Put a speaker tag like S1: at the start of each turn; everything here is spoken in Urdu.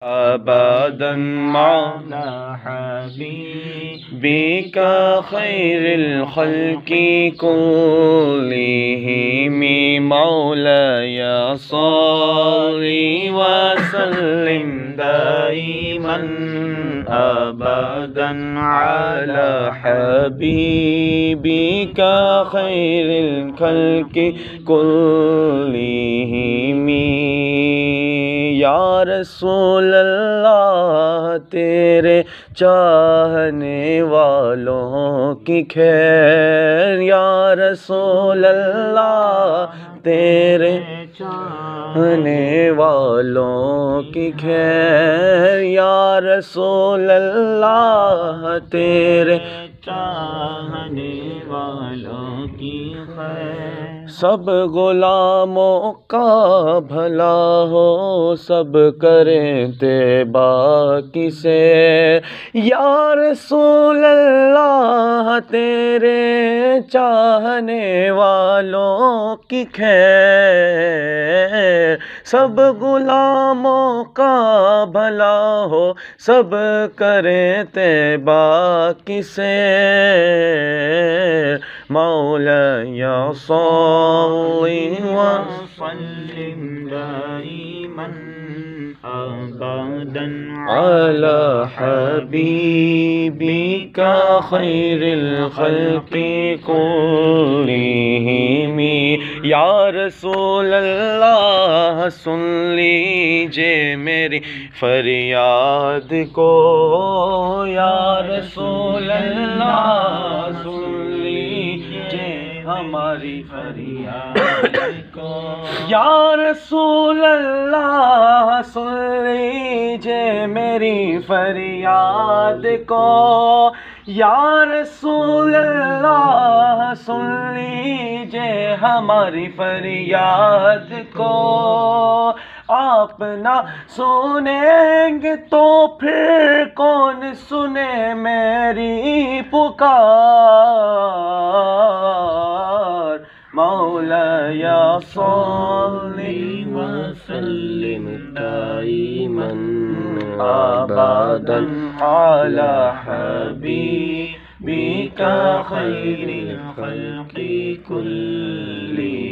S1: أبدا على حبيبك خير الخلق كلهم مولاي صل وسلم دائما أبدا على حبيبك خير الخلق كلهم یا رسول اللہ تیرے چاہنے والوں کی خیر، یا رسول اللہ تیرے چاہنے والوں کی خیر، یا رسول اللہ تیرے چاہنے والوں کی خیر، سب غلاموں کا بھلا ہو، سب کریں طیبہ کی سیر، یا رسول اللہ تیرے چاہنے والوں کی خیر، سب غلاموں کا بھلا ہو، سب کریں طیبہ کی سیر، مولاي صل وسلم دائما أبدا على حبيبك خير الخلق كلهم، یا رسول اللہ سن لیجئے میری فریاد کو، یا رسول اللہ سن لیجئے ہماری فریاد کو، یا رسول اللہ سن لیجئے میری فریاد کو، یا رسول اللہ سن لیجئے ہماری فریاد کو، آپ نہ سنیں گے تو پھر کون سنے میری پکار، مولاي صل وسلم دائما أبدا على حبيبك خير الخلق كلهم.